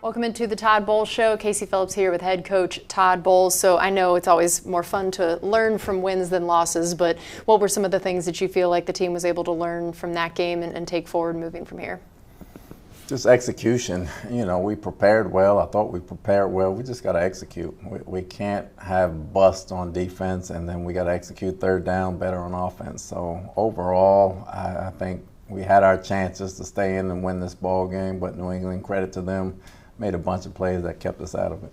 Welcome into the Todd Bowles Show. Casey Phillips here with head coach Todd Bowles. So I know it's always more fun to learn from wins than losses, but what were some of the things that you feel like the team was able to learn from that game and take forward moving from here? Just execution. You know, we prepared well. I thought we prepared well. We just got to execute. We can't have bust on defense, and then we got to execute third down better on offense. So overall, I think we had our chances to stay in and win this ball game, but New England, credit to them, made a bunch of plays that kept us out of it.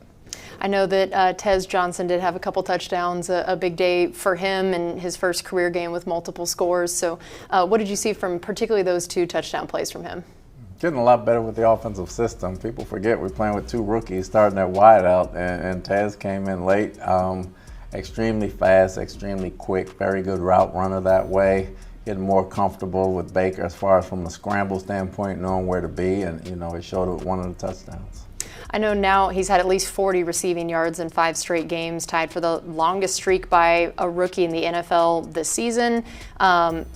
I know that Tez Johnson did have a couple touchdowns, a big day for him in his first career game with multiple scores. So what did you see from particularly those two touchdown plays from him? Getting a lot better with the offensive system. People forget we're playing with two rookies starting at wide out, and Tez came in late. Extremely fast, extremely quick, very good route runner that way. Getting more comfortable with Baker as far as from a scramble standpoint, knowing where to be, and you know, it showed with one of the touchdowns. I know now he's had at least 40 receiving yards in 5 straight games, tied for the longest streak by a rookie in the NFL this season.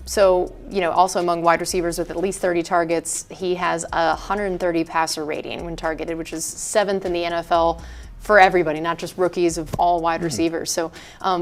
So, you know, also among wide receivers with at least 30 targets, he has a 130 passer rating when targeted, which is 7th in the NFL for everybody, not just rookies, of all wide receivers. So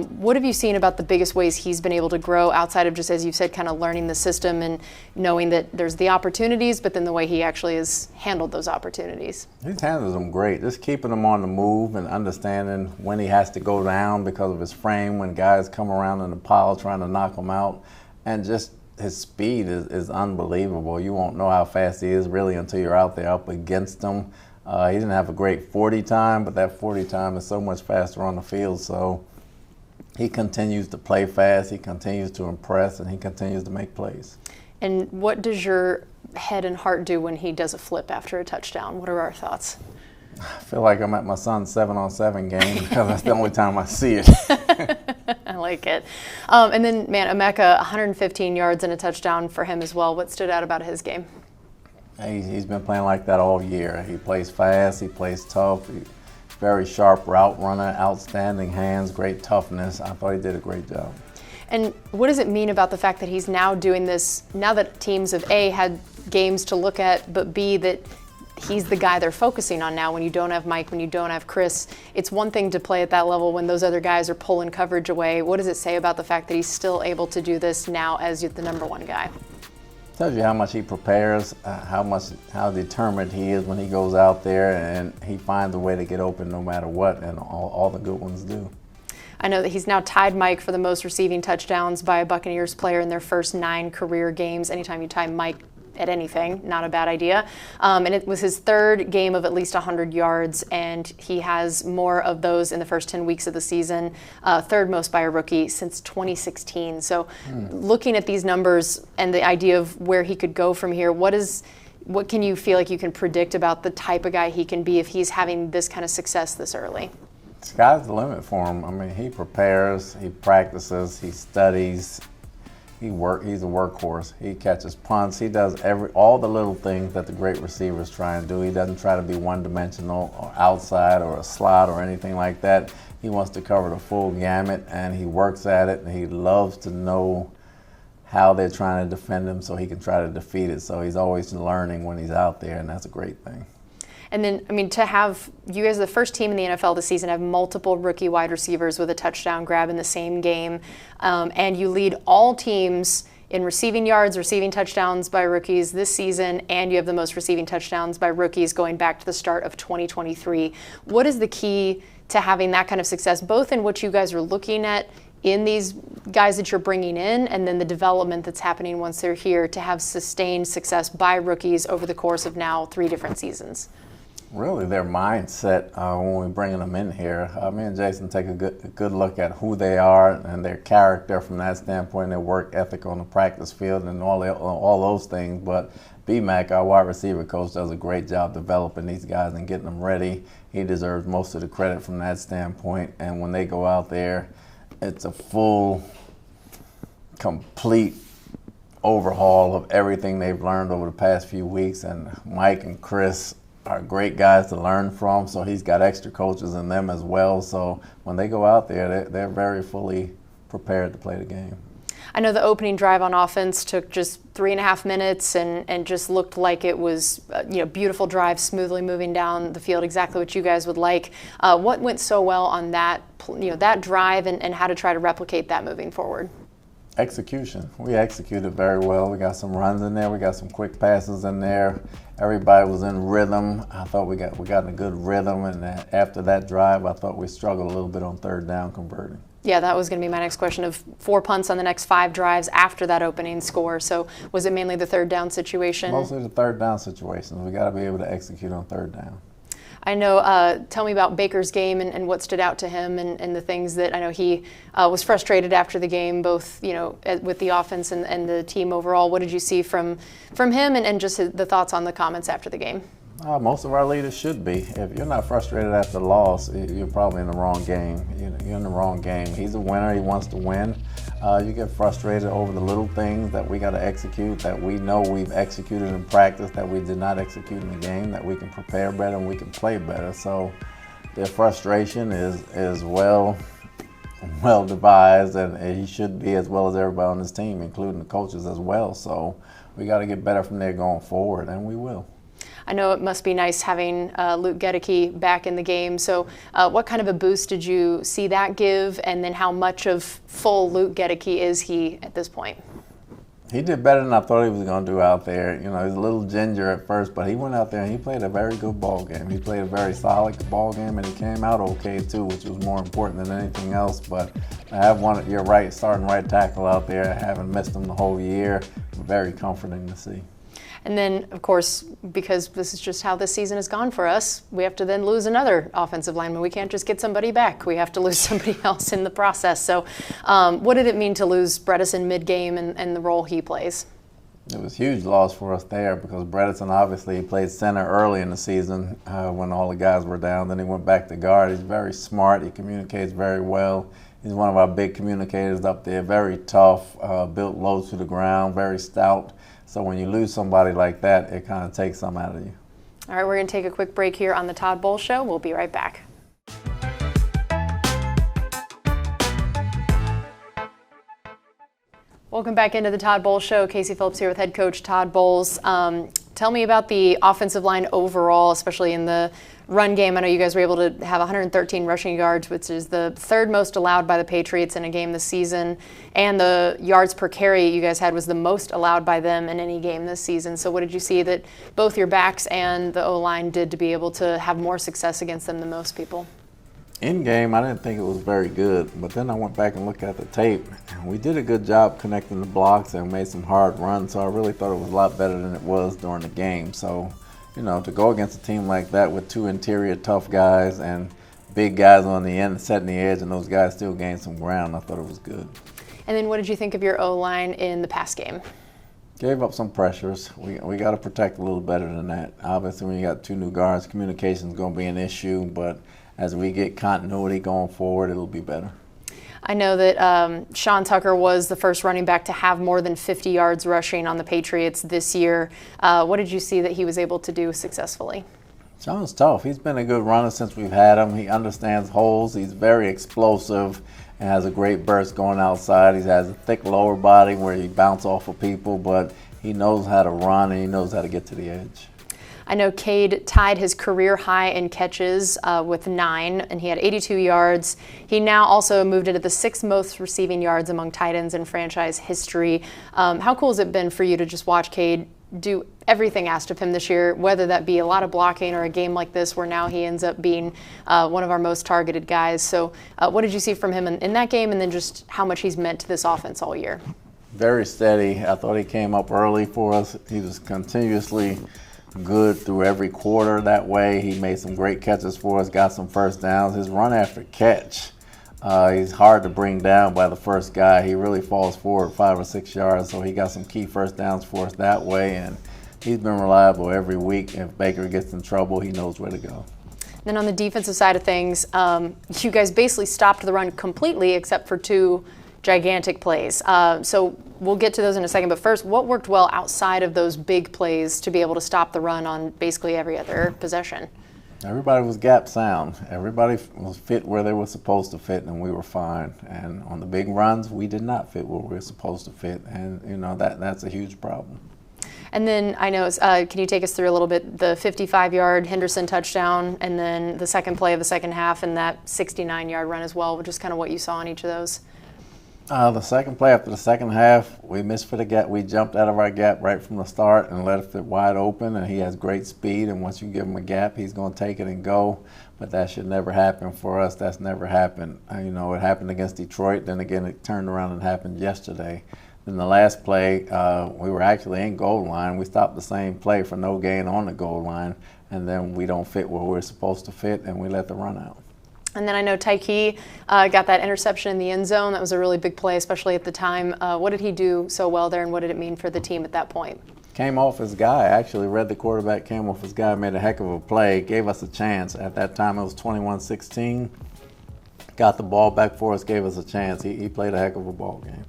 what have you seen about the biggest ways he's been able to grow outside of just, as you said, kind of learning the system and knowing that there's the opportunities, but then the way he actually has handled those opportunities? He's handled them great. Just keeping him on the move and understanding when he has to go down because of his frame, when guys come around in the pile trying to knock him out. And just his speed is unbelievable. You won't know how fast he is really until you're out there up against him. He didn't have a great 40 time, but that 40 time is so much faster on the field. So he continues to play fast, he continues to impress, and he continues to make plays. And what does your head and heart do when he does a flip after a touchdown? What are our thoughts? I feel like I'm at my son's 7-on-7 game because that's the only time I see it. I like it. And then, man, Emeka, 115 yards and a touchdown for him as well. What stood out about his game? He's been playing like that all year. He plays fast, he plays tough, very sharp route runner, outstanding hands, great toughness. I thought he did a great job. And what does it mean about the fact that he's now doing this, now that teams have A, had games to look at, but B, that he's the guy they're focusing on now when you don't have Mike, when you don't have Chris? It's one thing to play at that level when those other guys are pulling coverage away. What does it say about the fact that he's still able to do this now as the number one guy? Tells you how much he prepares, how determined he is when he goes out there, and he finds a way to get open no matter what, and all the good ones do. I know that he's now tied Mike for the most receiving touchdowns by a Buccaneers player in their first 9 career games. Anytime you tie Mike at anything, not a bad idea. And it was his 3rd game of at least 100 yards, and he has more of those in the first 10 weeks of the season, 3rd most by a rookie since 2016. So looking at these numbers and the idea of where he could go from here, what can you feel like you can predict about the type of guy he can be if he's having this kind of success this early? Sky's the limit for him. I mean, he prepares, he practices, he studies. He's a workhorse. He catches punts. He does all the little things that the great receivers try and do. He doesn't try to be one-dimensional or outside or a slot or anything like that. He wants to cover the full gamut, and he works at it, and he loves to know how they're trying to defend him so he can try to defeat it. So he's always learning when he's out there, and that's a great thing. And then, I mean, to have you guys, the first team in the NFL this season, have multiple rookie wide receivers with a touchdown grab in the same game, and you lead all teams in receiving yards, receiving touchdowns by rookies this season, and you have the most receiving touchdowns by rookies going back to the start of 2023. What is the key to having that kind of success, both in what you guys are looking at in these guys that you're bringing in, and then the development that's happening once they're here to have sustained success by rookies over the course of now 3 different seasons? Really, their mindset when we're bringing them in here. Me and Jason take a good look at who they are and their character from that standpoint, their work ethic on the practice field and all those things. But B-Mac, our wide receiver coach, does a great job developing these guys and getting them ready. He deserves most of the credit from that standpoint. And when they go out there, it's a full, complete overhaul of everything they've learned over the past few weeks. And Mike and Chris are great guys to learn from, so he's got extra coaches in them as well. So when they go out there, they're very fully prepared to play the game. I know the opening drive on offense took just 3.5 minutes and just looked like it was beautiful drive, smoothly moving down the field, exactly what you guys would like. What went so well on that that drive and how to try to replicate that moving forward? Execution. We executed very well. We got some runs in there. We got some quick passes in there. Everybody was in rhythm. I thought we got in a good rhythm, and after that drive, I thought we struggled a little bit on third down converting. Yeah, that was going to be my next question of 4 punts on the next 5 drives after that opening score. So was it mainly the third down situation? Mostly the third down situations. We got to be able to execute on third down. I know, tell me about Baker's game and what stood out to him and the things that I know he was frustrated after the game, both with the offense and the team overall. What did you see from him and just the thoughts on the comments after the game? Most of our leaders should be. If you're not frustrated after the loss, you're probably in the wrong game. You're in the wrong game. He's a winner. He wants to win. You get frustrated over the little things that we got to execute, that we know we've executed in practice, that we did not execute in the game, that we can prepare better and we can play better. So their frustration is well devised, and he should be, as well as everybody on this team, including the coaches as well. So we got to get better from there going forward, and we will. I know it must be nice having Luke Gedeke back in the game. So what kind of a boost did you see that give? And then how much of full Luke Gedeke is he at this point? He did better than I thought he was going to do out there. He's a little ginger at first, but he went out there and he played a very good ball game. He played a very solid ball game, and he came out okay too, which was more important than anything else. But I have one at your right, starting right tackle out there. I haven't missed him the whole year. Very comforting to see. And then, of course, because this is just how this season has gone for us, we have to then lose another offensive lineman. We can't just get somebody back. We have to lose somebody else in the process. So what did it mean to lose Bredesen mid-game and the role he plays? It was a huge loss for us there because Bredesen obviously played center early in the season when all the guys were down. Then he went back to guard. He's very smart. He communicates very well. He's one of our big communicators up there, very tough, built low to the ground, very stout. So when you lose somebody like that, it kind of takes some out of you. All right, we're going to take a quick break here on the Todd Bowles Show. We'll be right back. Welcome back into the Todd Bowles Show. Casey Phillips here with head coach Todd Bowles. Tell me about the offensive line overall, especially in the run game. I know you guys were able to have 113 rushing yards, which is the third most allowed by the Patriots in a game this season. And the yards per carry you guys had was the most allowed by them in any game this season. So what did you see that both your backs and the O-line did to be able to have more success against them than most people? In game, I didn't think it was very good, but then I went back and looked at the tape. We did a good job connecting the blocks and made some hard runs, so I really thought it was a lot better than it was during the game. So, to go against a team like that with two interior tough guys and big guys on the end setting the edge, and those guys still gained some ground, I thought it was good. And then what did you think of your O-line in the pass game? Gave up some pressures. We got to protect a little better than that. Obviously, when you got two new guards, communication is going to be an issue, but as we get continuity going forward, it'll be better. I know that Sean Tucker was the first running back to have more than 50 yards rushing on the Patriots this year. What did you see that he was able to do successfully? Sean's tough. He's been a good runner since we've had him. He understands holes. He's very explosive and has a great burst going outside. He has a thick lower body where he bounces off of people, but he knows how to run and he knows how to get to the edge. I know Cade tied his career high in catches with 9, and he had 82 yards. He now also moved into the 6th most receiving yards among tight ends in franchise history. How cool has it been for you to just watch Cade do everything asked of him this year, whether that be a lot of blocking or a game like this where now he ends up being one of our most targeted guys? So what did you see from him in that game, and then just how much he's meant to this offense all year? Very steady. I thought he came up early for us. He was continuously good through every quarter that way. He made some great catches for us, got some first downs. His run after catch, he's hard to bring down by the first guy. He really falls forward 5 or 6 yards, so he got some key first downs for us that way, and he's been reliable every week. If Baker gets in trouble, he knows where to go. Then on the defensive side of things, you guys basically stopped the run completely except for 2 gigantic plays. So we'll get to those in a second, but first, what worked well outside of those big plays to be able to stop the run on basically every other possession? Everybody was gap sound. Everybody was fit where they were supposed to fit, and we were fine. And on the big runs, we did not fit where we were supposed to fit, and that's a huge problem. And then I know, can you take us through a little bit the 55-yard Henderson touchdown, and then the second play of the second half, and that 69-yard run as well, just kind of what you saw in each of those? The second play after the second half, we missed for the gap. We jumped out of our gap right from the start and left it wide open, and he has great speed, and once you give him a gap, he's going to take it and go. But that should never happen for us. That's never happened. It happened against Detroit. Then again, it turned around and happened yesterday. Then the last play, we were actually in goal line. We stopped the same play for no gain on the goal line, and then we don't fit where we're supposed to fit, and we let the run out. And then I know Tyke got that interception in the end zone. That was a really big play, especially at the time. What did he do so well there, and what did it mean for the team at that point? Came off his guy. Actually read the quarterback, came off his guy, made a heck of a play, gave us a chance. At that time, it was 21-16. Got the ball back for us, gave us a chance. He played a heck of a ball game.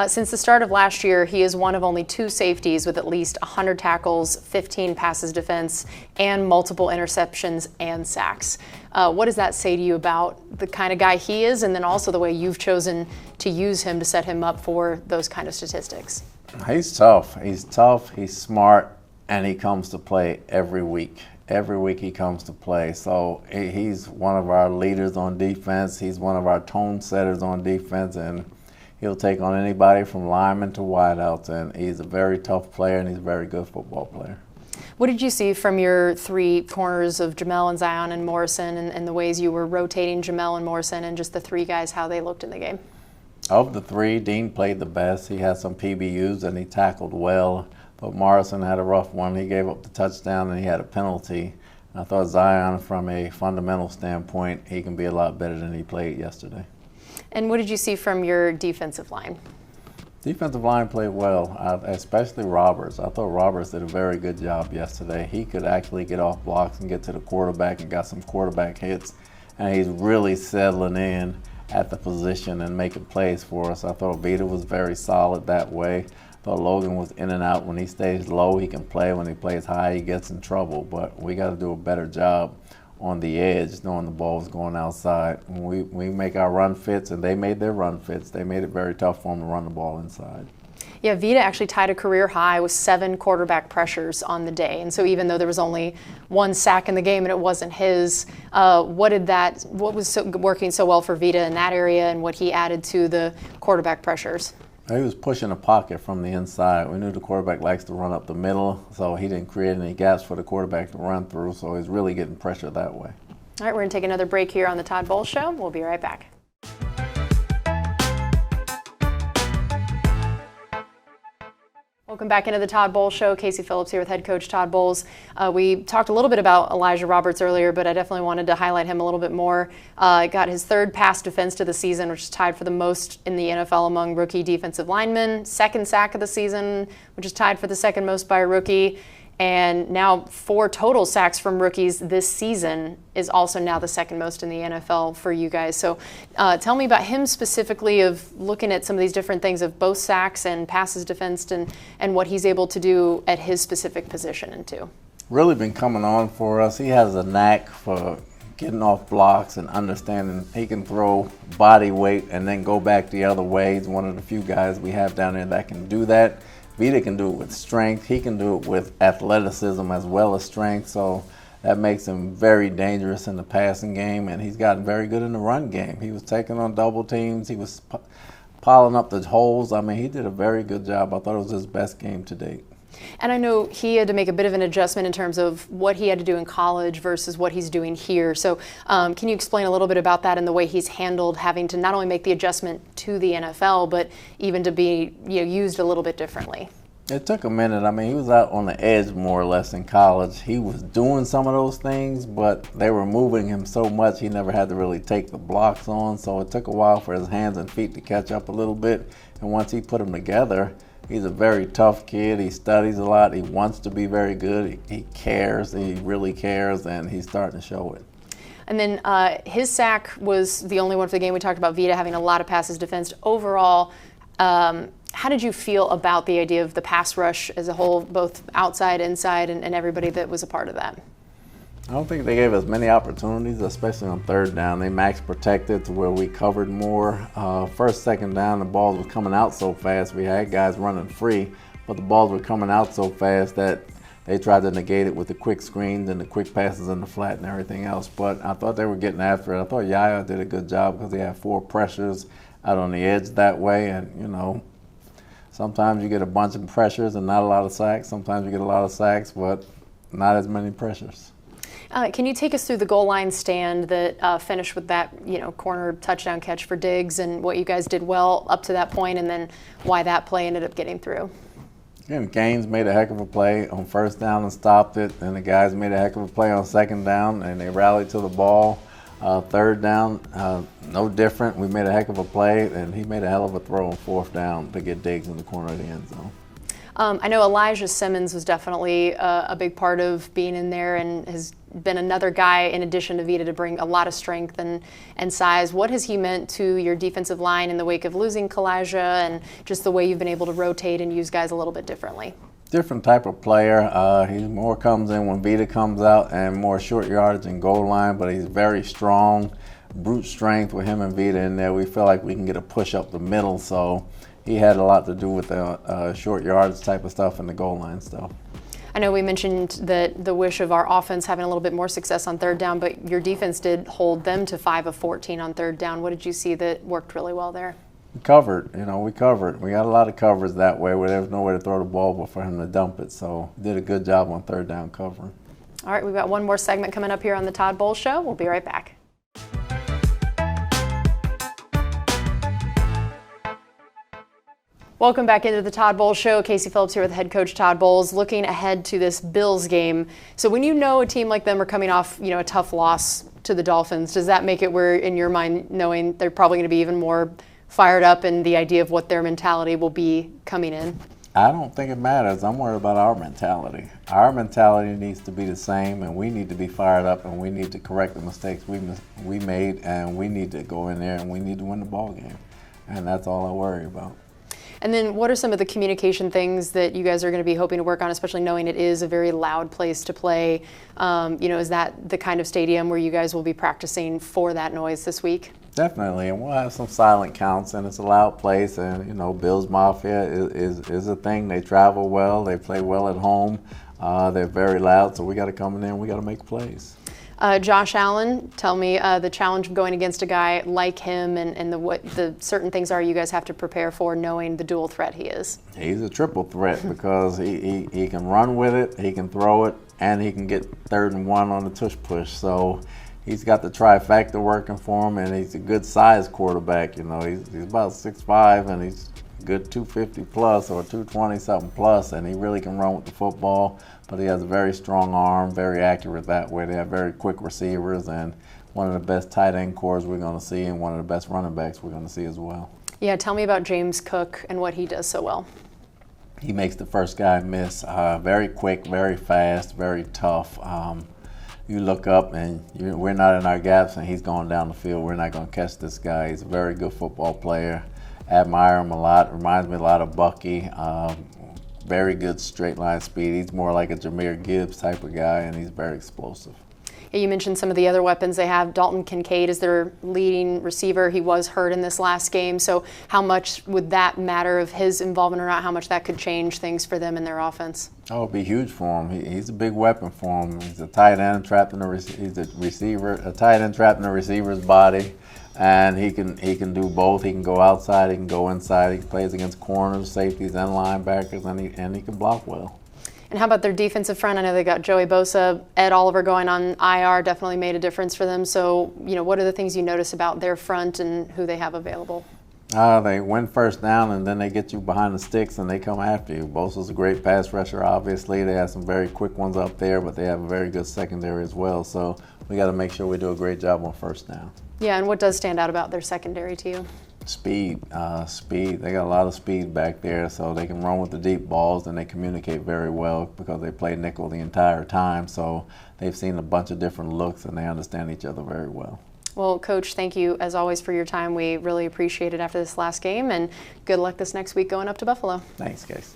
Since the start of last year, he is one of only 2 safeties with at least 100 tackles, 15 passes defense, and multiple interceptions and sacks. What does that say to you about the kind of guy he is, and then also the way you've chosen to use him to set him up for those kind of statistics? He's tough. He's smart, and he comes to play every week. Every week he comes to play. So he's one of our leaders on defense. He's one of our tone setters on defense, and he'll take on anybody from linemen to wideouts, and he's a very tough player, and he's a very good football player. What did you see from your 3 corners of Jamel and Zion and Morrison, and the ways you were rotating Jamel and Morrison, and just the 3 guys, how they looked in the game? Of the 3, Dean played the best. He had some PBUs, and he tackled well, but Morrison had a rough one. He gave up the touchdown, and he had a penalty. I thought Zion, from a fundamental standpoint, he can be a lot better than he played yesterday. And what did you see from your defensive line? Defensive line played well, especially Roberts. I thought Roberts did a very good job yesterday. He could actually get off blocks and get to the quarterback and got some quarterback hits. And he's really settling in at the position and making plays for us. I thought Vita was very solid that way. I thought Logan was in and out. When he stays low, he can play. When he plays high, he gets in trouble. But we got to do a better job on the edge, knowing the ball was going outside. We make our run fits, and they made their run fits. They made it very tough for them to run the ball inside. Yeah, Vita actually tied a career high with 7 quarterback pressures on the day. And so even though there was only 1 sack in the game and it wasn't his, what was working so well for Vita in that area, and what he added to the quarterback pressures? He was pushing the pocket from the inside. We knew the quarterback likes to run up the middle, so he didn't create any gaps for the quarterback to run through, so he's really getting pressure that way. All right, we're going to take another break here on the Todd Bowles Show. We'll be right back. Welcome back into the Todd Bowles Show. Casey Phillips here with head coach Todd Bowles. We talked a little bit about Elijah Roberts earlier, but I definitely wanted to highlight him a little bit more. Got his 3rd pass defense to the season, which is tied for the most in the NFL among rookie defensive linemen. 2nd sack of the season, which is tied for the 2nd most by a rookie. And now 4 total sacks from rookies this season is also now the 2nd most in the NFL for you guys. So tell me about him specifically, of looking at some of these different things of both sacks and passes defensed, and what he's able to do at his specific position and too. Really been coming on for us. He has a knack for getting off blocks and understanding he can throw body weight and then go back the other way. He's one of the few guys we have down there that can do that. Vita can do it with strength. He can do it with athleticism as well as strength. So that makes him very dangerous in the passing game, and he's gotten very good in the run game. He was taking on double teams. He was piling up the holes. I mean, he did a very good job. I thought it was his best game to date. And I know he had to make a bit of an adjustment in terms of what he had to do in college versus what he's doing here. So can you explain a little bit about that and the way he's handled having to not only make the adjustment to the NFL, but even to be used a little bit differently? It took a minute. I mean, he was out on the edge more or less in college. He was doing some of those things, but they were moving him so much he never had to really take the blocks on. So it took a while for his hands and feet to catch up a little bit. And once he put them together, he's a very tough kid. He studies a lot. He wants to be very good. He cares. He really cares, and he's starting to show it. And then his sack was the only one for the game. We talked about Vita having a lot of passes defensed. Overall, how did you feel about the idea of the pass rush as a whole, both outside, inside, and everybody that was a part of that? I don't think they gave us many opportunities, especially on third down. They max protected to where we covered more. First, second down, the balls were coming out so fast. We had guys running free, but the balls were coming out so fast that they tried to negate it with the quick screens and the quick passes in the flat and everything else. But I thought they were getting after it. I thought Yaya did a good job because they had 4 pressures out on the edge that way. And, you know, sometimes you get a bunch of pressures and not a lot of sacks. Sometimes you get a lot of sacks, but not as many pressures. Can you take us through the goal line stand that finished with that, corner touchdown catch for Diggs and what you guys did well up to that point, and then why that play ended up getting through? Again, Gaines made a heck of a play on first down and stopped it, and the guys made a heck of a play on second down, and they rallied to the ball. Third down, no different. We made a heck of a play, and he made a hell of a throw on fourth down to get Diggs in the corner of the end zone. I know Elijah Simmons was definitely a big part of being in there and has been another guy, in addition to Vita, to bring a lot of strength and size. What has he meant to your defensive line in the wake of losing Kalijah and just the way you've been able to rotate and use guys a little bit differently? Different type of player. He more comes in when Vita comes out and more short yardage and goal line, but he's very strong, brute strength with him and Vita in there. We feel like we can get a push up the middle, so he had a lot to do with the short yards type of stuff and the goal line stuff. I know we mentioned that the wish of our offense having a little bit more success on third down, but your defense did hold them to 5 of 14 on third down. What did you see that worked really well there? We covered. We covered. We got a lot of covers that way where there was nowhere to throw the ball but for him to dump it. So did a good job on third down covering. All right, we've got one more segment coming up here on the Todd Bowles Show. We'll be right back. Welcome back into the Todd Bowles Show. Casey Phillips here with head coach Todd Bowles, looking ahead to this Bills game. So when you know a team like them are coming off, a tough loss to the Dolphins, does that make it where, in your mind, knowing they're probably going to be even more fired up and the idea of what their mentality will be coming in? I don't think it matters. I'm worried about our mentality. Our mentality needs to be the same, and we need to be fired up, and we need to correct the mistakes we made, and we need to go in there and we need to win the ball game. And that's all I worry about. And then what are some of the communication things that you guys are going to be hoping to work on, especially knowing it is a very loud place to play? Is that the kind of stadium where you guys will be practicing for that noise this week? Definitely, and we'll have some silent counts, and it's a loud place, and Bills Mafia is a thing. They travel well, they play well at home, they're very loud, so we got to come in there and we got to make plays. Josh Allen, tell me the challenge of going against a guy like him and what the certain things are you guys have to prepare for, knowing the dual threat he is. He's a triple threat because he can run with it, he can throw it, and he can get 3rd and 1 on the tush push. So he's got the trifecta working for him, and he's a good size quarterback. He's about 6'5", and he's good 250 plus or 220 something plus, and he really can run with the football. But he has a very strong arm, very accurate that way. They have very quick receivers, and one of the best tight end cores we're going to see, and one of the best running backs we're going to see as well. Yeah, tell me about James Cook and what he does so well. He makes the first guy miss. Very quick, very fast, very tough. You look up and we're not in our gaps, and he's going down the field. We're not going to catch this guy. He's a very good football player. Admire him a lot. Reminds me a lot of Bucky. Very good straight line speed. He's more like a Jahmyr Gibbs type of guy, and he's very explosive. Yeah, you mentioned some of the other weapons they have. Dalton Kincaid is their leading receiver. He was hurt in this last game. So how much would that matter of his involvement or not? How much that could change things for them in their offense? Oh, it'd be huge for him. He's a big weapon for him. He's a tight end trapped in a tight end trapped in the receiver's body. And he can do both. He can go outside, he can go inside. He plays against corners, safeties, and linebackers, and he can block well. And how about their defensive front? I know they got Joey Bosa, Ed Oliver going on IR, definitely made a difference for them. So, what are the things you notice about their front and who they have available? They win first down, and then they get you behind the sticks, and they come after you. Bosa's a great pass rusher, obviously. They have some very quick ones up there, but they have a very good secondary as well. So we got to make sure we do a great job on first down. Yeah, and what does stand out about their secondary to you? Speed. Speed. They got a lot of speed back there, so they can run with the deep balls, and they communicate very well because they play nickel the entire time. So they've seen a bunch of different looks, and they understand each other very well. Well, Coach, thank you, as always, for your time. We really appreciate it after this last game, and good luck this next week going up to Buffalo. Thanks, guys.